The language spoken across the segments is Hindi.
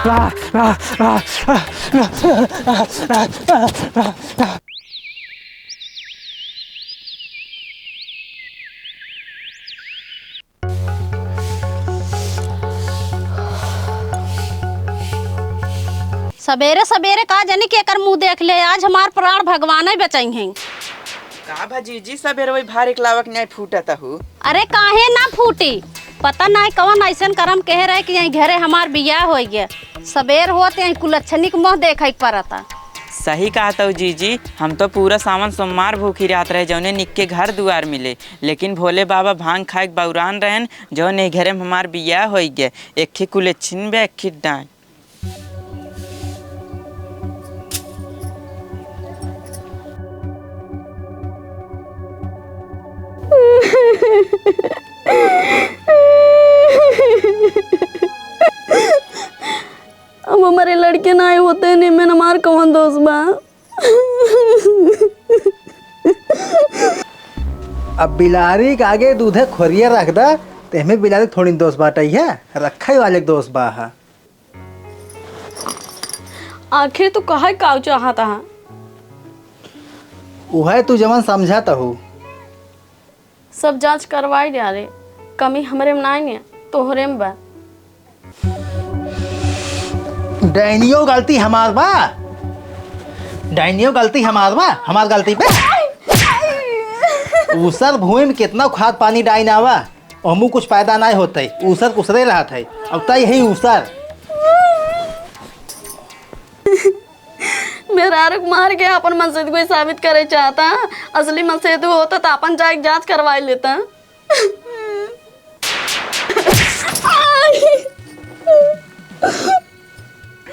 सवेरे सवेरे कहा जानी के कर मुंह देख ले, आज हमार प्राण भगवान ही बचाई हैं। का भाजी जी सवेरे वही भार एक लावक नहीं फूटता हूँ। अरे काहे ना फूटी, पता नहीं कौन ऐसा करम कह रहे कि यहीं घरे हमार बियाह हो गया। सवेर होते यहीं कुलच्छनी के मुँह देखे पड़ता। सही कहा था जीजी, हम तो पूरा सावन सोमवार भूखी रात रहे जौने निक के घर दुआर मिले, लेकिन भोले बाबा भांग खाए बौरान रहन जौन घरे में हमार बियाह हो गया। एक ही कुलच्छनी बे एक ही डांय। अब हमारे लड़के ना आए होते नहीं मैं हमार कौन दोस्त बा। अब बिलारी के आगे दूधे खोरिया रख दा ते हमें बिलारी थोड़ी दोस्त बाटा है, रखा ही वाले दोस्त बा है। आखिर तू कहा काव चाहता है? वह तू जवन समझाता हो। सब जांच करवाई जा रे, कमी हमरे में नहीं है तोहरे में बा। डाइनियो गलती हमार बा, डाइनियो गलती हमार बा, हमार गलती पे ऊसर भूमि में कितना खाद पानी डाइन आवा हमू कुछ पैदा नहीं होते, ऊसर कुसरे रहा था। अब तो यही ऊसर मेरा आरोप मार के अपन मस्जिद को साबित करे चाहता, असली मस्जिद होता तो अपन जाके जांच करवाई लेता।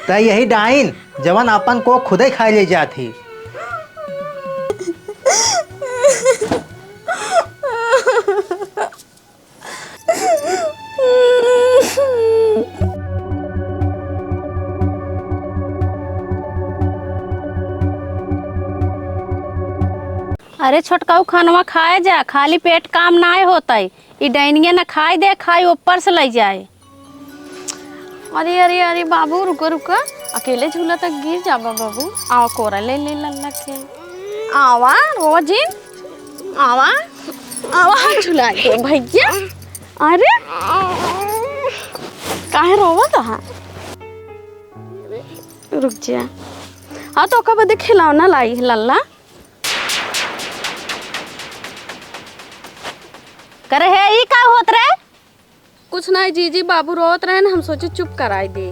तो यही डाइन जवन अपन को खुदे खाए ले जाती। अरे छोटकाऊ खानवा खाए जा, खाली पेट काम ना होता। ये डाइनिया ना खाई दे, खाई ऊपर से ले जाए। अरे अरे अरे बाबू रुको रुको, अकेले झूला तक गिर जा बाबू। आओ कोरा ले ले लल्ला के आवा रोवा जी, आवा आवा झूला के भैया। अरे काहे रोवा था? रुक जा। हाँ तो कब देख खिलौना लाई लल्ला करे है। ये का होत रहे? कुछ नहीं जीजी, बाबू रोत रहे न, हम सोचे चुप कराई दे।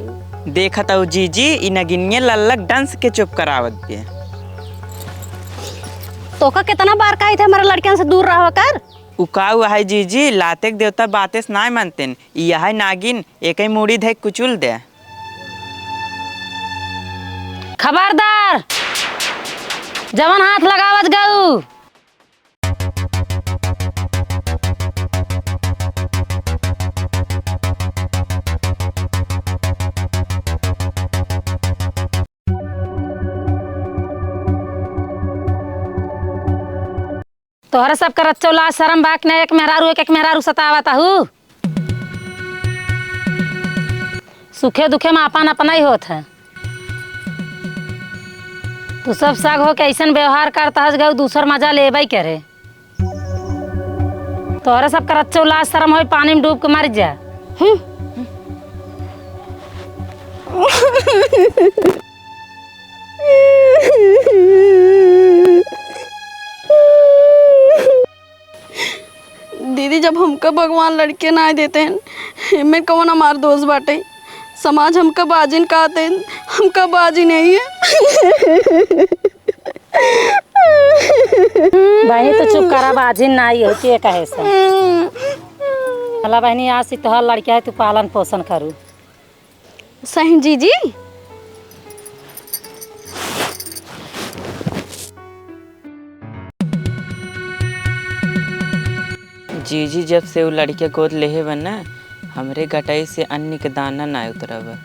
देखा था जीजी इ नगिनिया लल्लक डांस के चुप करावत दे। तो का कितना बार कही थे हमारे लड़कियों से दूर रहो कर। उकाऊ है जीजी, लातेक देवता बातें ना मानते। यह नागिन एक ही मुड़ी धे कुचुल दे। खबरदार, जवन हाथ लगावत गऊ। तोहरा सब कर चौला शर्म बाक ने एक मेहरारू सतावता हूँ। सुखे दुखे में अपन अपना ही होत है। तू सब साग हो के ऐसा व्यवहार करता है गऊ, दूसर मजा लेबई करे। तोहरा सब कर चौला शर्म हो, पानी में डूब के मर जा। दीदी जब हमका भगवान लड़के ना देते हैं, मैं कौन हमार दोस्त बाटे। समाज हमका बाजिन कहते हैं, हमका बाजी नहीं है। बहनी तो चुप करा, बाजिन नहीं होती है कहे से। भला बहनी आज से तोहर लड़किया है, तू पालन पोषण करू। सही जीजी। जीजी जब से वो लड़के गोद लेहे बना, हमरे गटाई से अन्न के दाना ना उतरब।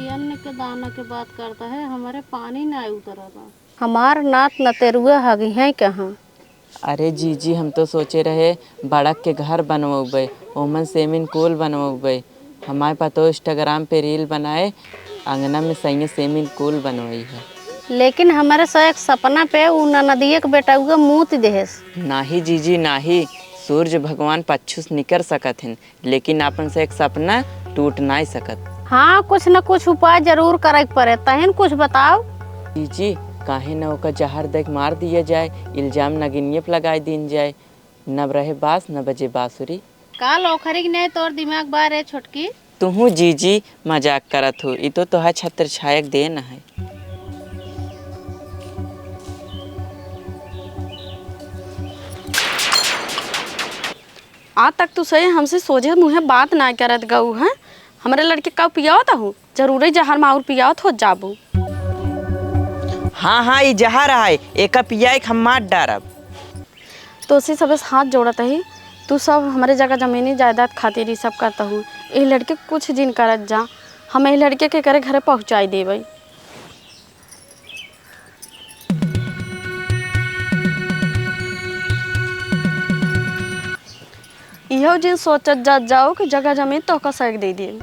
अन्न के दाना के बात करता है, हमारे पानी ना उतरब। हमार नात नतेरुआ हगी है कहाँ? अरे जीजी हम तो सोचे रहे बड़क के घर बनवाबे, ओमन स्विमिंग पूल बनवाबे, हमारे पास तो इंस्टाग्राम पे रील बनाए अंगना में सही स्विमिंग पूल बनवाई है। लेकिन हमारे से एक सपना पे उ नदिया के बेटा उगा मूत देहस। नाही जीजी नाही, सूर्य भगवान पच्छुस निकर सकत हैं, लेकिन अपन से एक सपना टूट नहीं सकत। हाँ, कुछ न कुछ उपाय जरूर करे के पड़े, तहन कुछ बताओ। जीजी काहे न ओका जहर देख मार दिया जाए, इल्जाम नगिनिये पे लगाई दिन जाए, न रहे बास न बजे बांसुरी। का लौखरी के नहीं तोर दिमाग बार है छोटकी। तुहू जीजी मजाक करत हो, ई तो तोहा छत्र छायक देन है। आज तक तो सही हमसे सोझे मुँहे बात ना करत गऊ है। हमारे लड़के का पियावत हूँ, जरूर जहर माउर पियावत हो जाबू। हाँ हाँ, ये जहर है, एका पिया एक हम मार डारब। तो उसी सब हाथ जोड़त ही, तू सब हमारे जगह जमीनी जायदाद खातिर ही सब करता हूँ। ये लड़के कुछ दिन करत जा, हम ये लड़के के करे घरे पहुँचाई देबई। इहो जिन सोचत जा जाओ कि जगह जमीन तो का सैक दे दिए।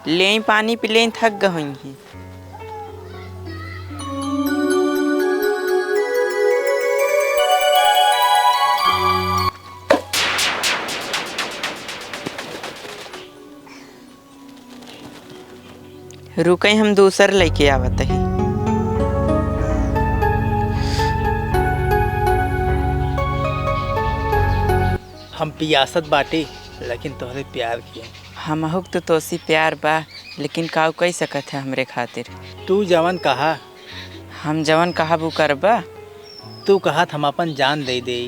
ले पानी पी ले, थक गई हैं। रुके हम दूसर लेके आवत ही। हम पियासत बाटी, लेकिन तोहरे प्यार किए। हमहुक तो तोसी प्यार बा, लेकिन काऊ कही सकत है हमरे खातिर। तू जवन कहा, हम जवन कहा वो करबा। तू कहत हम अपन जान दे दे।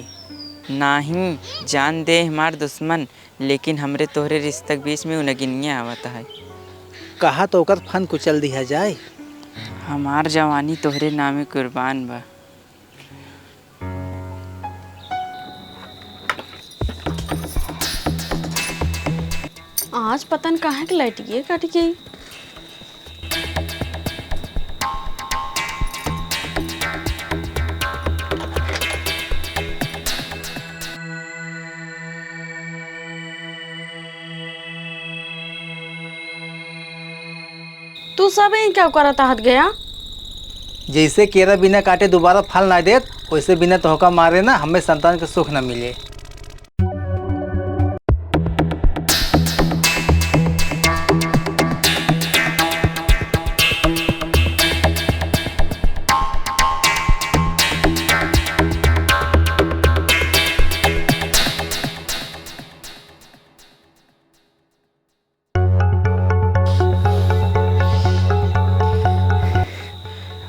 नहीं, जान दे हमार दुश्मन, लेकिन हमरे तोहरे रिश्ते के बीच में उनगिनिया आवता है। कहा तो ओकर फन कुचल दिया जाए। हमार जवानी तोहरे नामे कुर्बान बा। आज पतन कहाँ के लटिए कट गई। तू सब क्या करता हट गया। जैसे केरा बिना काटे दोबारा फल ना देत, वैसे बिना तोहका मारे ना हमें संतान के सुख न मिले।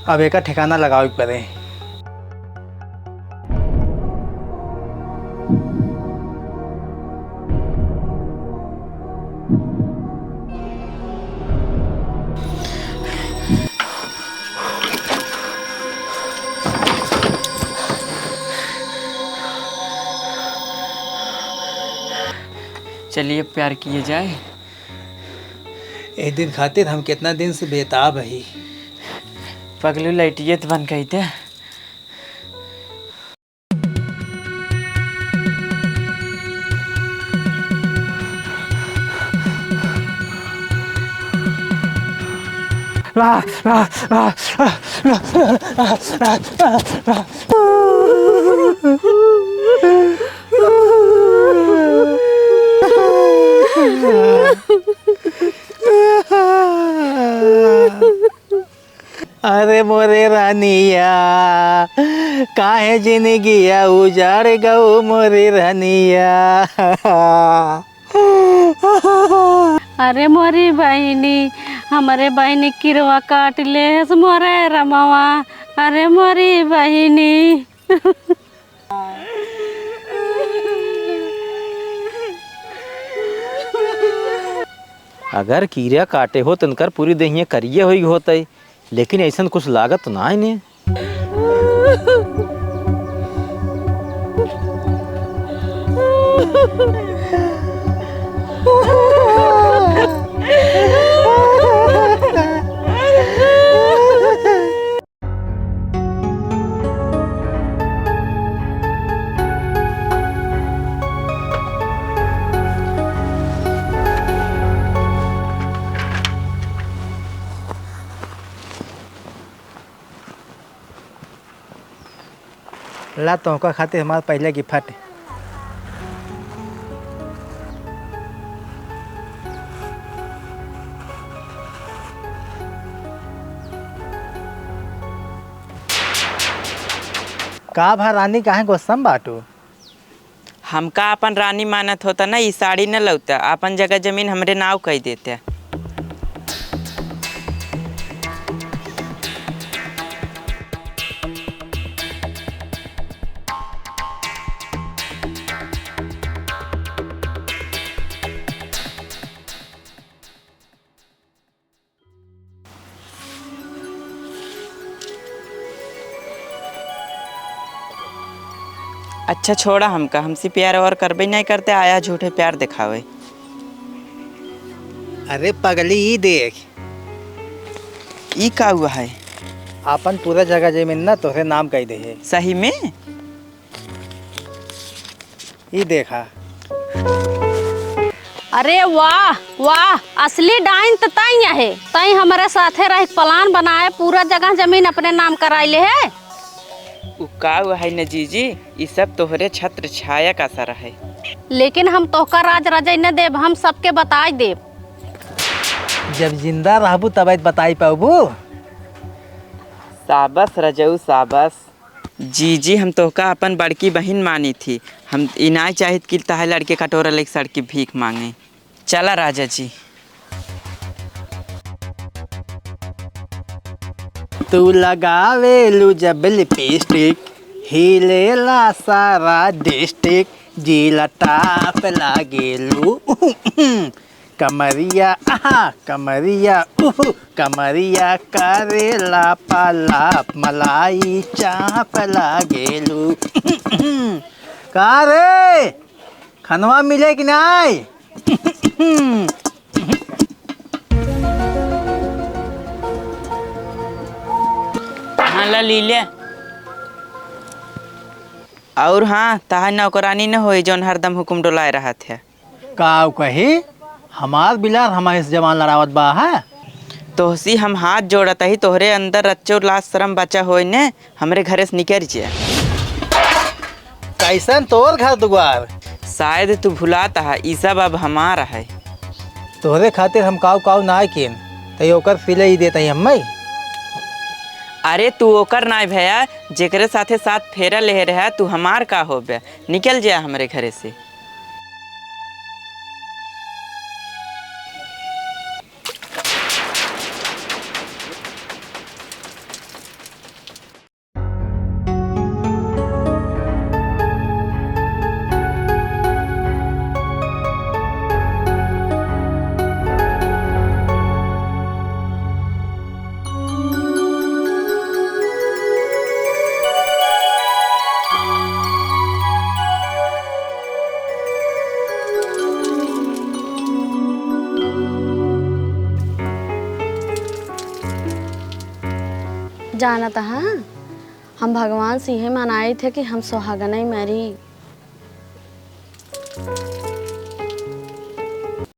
अब एक ठिकाना लगाओ पड़े। चलिए प्यार किए जाए। एक दिन खातिर हम कितना दिन से बेताब है। पगलू लैटिए तो बन गई थे। अरे मोरे रानिया, काहे जिंदगिया उजाड़ गऊ मोरे रानिया। अरे मोरी बहनी, हमारे बहनी किरवा काट ले मोरे रमवा। अरे मोरी बहनी। अगर कीड़ा काटे हो तनकर पूरी देहिए करिए होई होते, लेकिन ऐसा कुछ लागत ना है ने। ला तोहका खाते हमारा पहले गिफ्ट। का भा रानी काहे गोस्सम बाटू? हमका अपन रानी मानत होता ना, ई साड़ी न लौता, अपन जगह जमीन हमरे नाव कह देते। अच्छा छोड़ा हमका, हमसे प्यार और करबे नहीं करते, आया झूठे प्यार दिखावे। अरे पगली ई देख, ई का हुआ है? अपन पूरा जगह जमीन ना तोहरे नाम कह दे है। सही में? ई देखा। अरे वाह वाह, असली डाइन तो तई है। तई हमारे साथे रह प्लान बनाए, पूरा जगह जमीन अपने नाम कराइले है। उ का हुआ है न जीजी, ई सब तोहरे छत्र छाया का असर है। लेकिन हम तोहका राज रजाई न देव, हम सबके बताई देव। जब जिंदा रहबू तब बताई पाबू। साबस रजऊ साबस। जीजी हम तोहका अपन बड़की बहन मानी थी, हम इनाय चाहित कि तहे लड़के कटोरा लेके सड़की भीख मांगे। चला राजा जी। तू लगावे लू जब लिपस्टिक, हिलेला सारा डिस्ट्रिक्ट, जिला टाप लागेलू। कमरिया आहा कमरिया कमरिया करेला पालाप, मलाई चाप लागेलू। का रे खनवा मिले कि नहीं? हाँ ला लीले। और हाँ, तहा नौकरानी न होई जौन हरदम हुकुम डोलाए रहा थे। काव कही हमार बिलार हमारे से जवान लड़ावत बा है। तोहसी हम हाथ जोड़त ही, तोहरे अंदर रच्चो लाज शरम बचा होई ने, हमरे घरे से निकल जा। कैसन तोर घर दुआर? शायद तू भुलाता है, ई सब अब हमारा है। तोहरे खातिर हम काव काव ना किन तई ओकर सिले ही देता हम। अरे तू ओकर नाय भैया, जेकरे साथे साथ फेरा ले रहा, तू हमार का हो बे। निकल जा हमरे घरे से। जाना था हाँ, हम भगवान से यही मनाए थे कि हम सुहागन ही मरी।